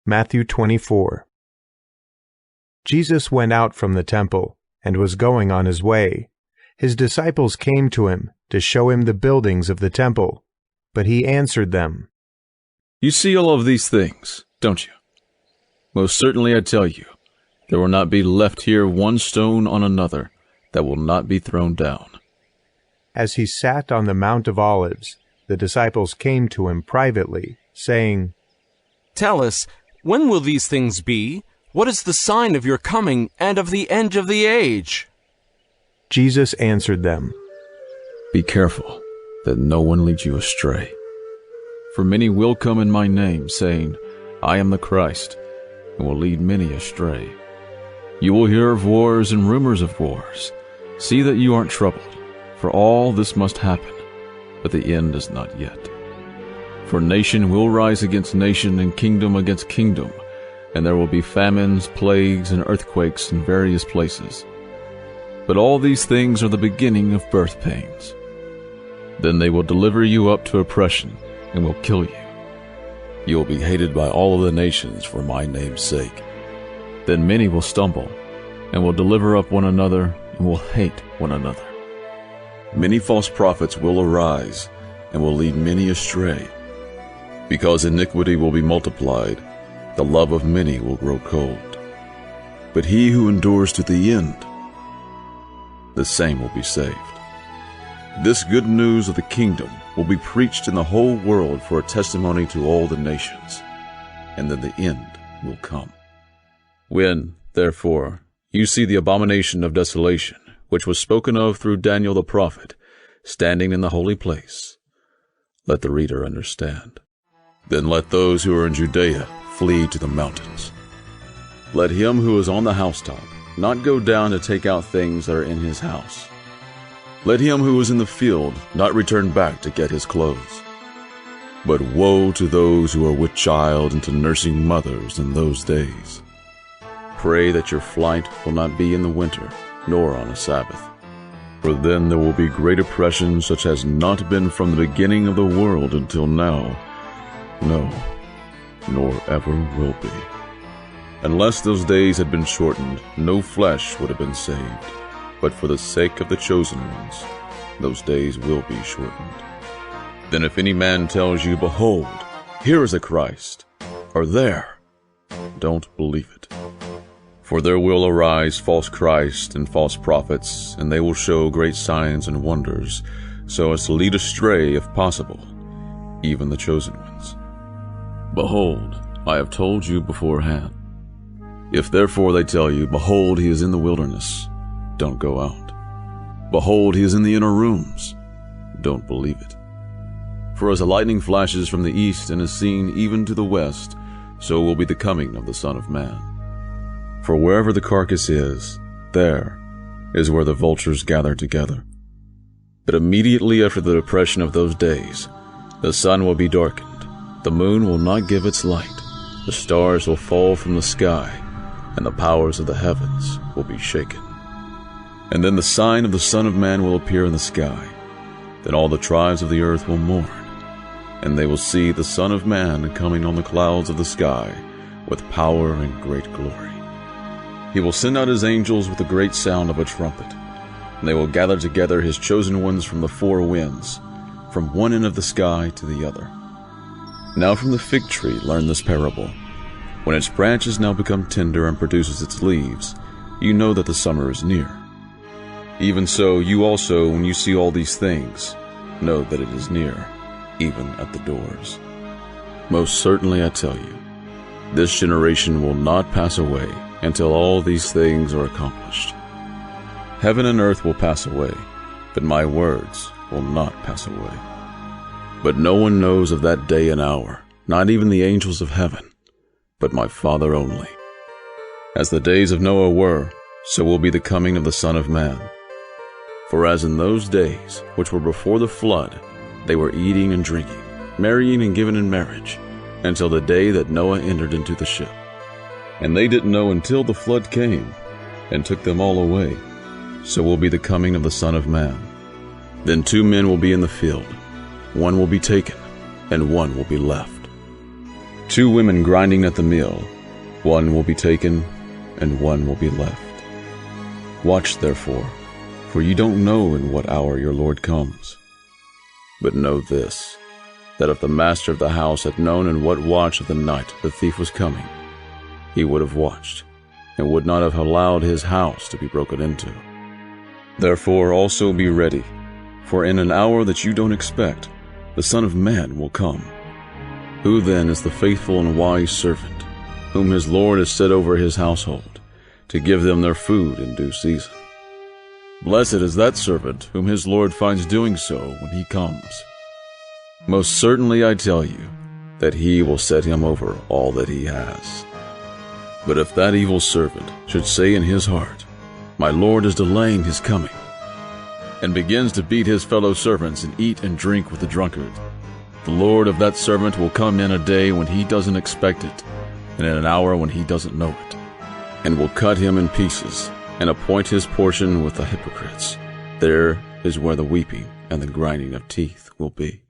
Matthew 24. Jesus went out from the temple and was going on his way. His disciples came to him to show him the buildings of the temple, but he answered them, "You see all of these things, don't you? Most certainly I tell you, there will not be left here one stone on another that will not be thrown down." As he sat on the Mount of Olives, the disciples came to him privately, saying, "Tell us, when will these things be? What is the sign of your coming and of the end of the age?" Jesus answered them, "Be careful that no one leads you astray. For many will come in my name, saying, 'I am the Christ,' and will lead many astray. You will hear of wars and rumors of wars. See that you aren't troubled, for all this must happen, but the end is not yet. For nation will rise against nation and kingdom against kingdom, and there will be famines, plagues, and earthquakes in various places. But all these things are the beginning of birth pains. Then they will deliver you up to oppression and will kill you. You will be hated by all of the nations for my name's sake. Then many will stumble and will deliver up one another and will hate one another. Many false prophets will arise and will lead many astray. Because iniquity will be multiplied, the love of many will grow cold. But he who endures to the end, the same will be saved. This good news of the kingdom will be preached in the whole world for a testimony to all the nations, and then the end will come. When, therefore, you see the abomination of desolation, which was spoken of through Daniel the prophet, standing in the holy place, let the reader understand. Then let those who are in Judea flee to the mountains. Let him who is on the housetop not go down to take out things that are in his house. Let him who is in the field not return back to get his clothes. But woe to those who are with child and to nursing mothers in those days. Pray that your flight will not be in the winter, nor on a Sabbath. For then there will be great oppression such as not been from the beginning of the world until now. No, nor ever will be. Unless those days had been shortened, no flesh would have been saved. But for the sake of the chosen ones, those days will be shortened. Then if any man tells you, 'Behold, here is a Christ,' or 'There,' don't believe it. For there will arise false Christs and false prophets, and they will show great signs and wonders, so as to lead astray, if possible, even the chosen ones. Behold, I have told you beforehand. If therefore they tell you, 'Behold, he is in the wilderness,' don't go out. 'Behold, he is in the inner rooms,' don't believe it. For as the lightning flashes from the east and is seen even to the west, so will be the coming of the Son of Man. For wherever the carcass is, there is where the vultures gather together. But immediately after the depression of those days, the sun will be darkened, the moon will not give its light, the stars will fall from the sky, and the powers of the heavens will be shaken. And then the sign of the Son of Man will appear in the sky. Then all the tribes of the earth will mourn, and they will see the Son of Man coming on the clouds of the sky with power and great glory. He will send out his angels with a great sound of a trumpet, and they will gather together his chosen ones from the four winds, from one end of the sky to the other. Now from the fig tree learn this parable. When its branches now become tender and produces its leaves, you know that the summer is near. Even so, you also, when you see all these things, know that it is near, even at the doors. Most certainly I tell you, this generation will not pass away until all these things are accomplished. Heaven and earth will pass away, but my words will not pass away. But no one knows of that day and hour, not even the angels of heaven, but my Father only. As the days of Noah were, so will be the coming of the Son of Man. For as in those days which were before the flood, they were eating and drinking, marrying and giving in marriage, until the day that Noah entered into the ship. And they didn't know until the flood came and took them all away. So will be the coming of the Son of Man. Then 2 men will be in the field. One will be taken, and one will be left. 2 women grinding at the mill, one will be taken, and one will be left. Watch therefore, for you don't know in what hour your Lord comes. But know this, that if the master of the house had known in what watch of the night the thief was coming, he would have watched, and would not have allowed his house to be broken into. Therefore also be ready, for in an hour that you don't expect, the Son of Man will come. Who then is the faithful and wise servant, whom his Lord has set over his household, to give them their food in due season? Blessed is that servant whom his Lord finds doing so when he comes. Most certainly I tell you, that he will set him over all that he has. But if that evil servant should say in his heart, My Lord is delaying his coming, and begins to beat his fellow servants and eat and drink with the drunkard, the Lord of that servant will come in a day when he doesn't expect it, and in an hour when he doesn't know it, and will cut him in pieces, and appoint his portion with the hypocrites. There is where the weeping and the grinding of teeth will be.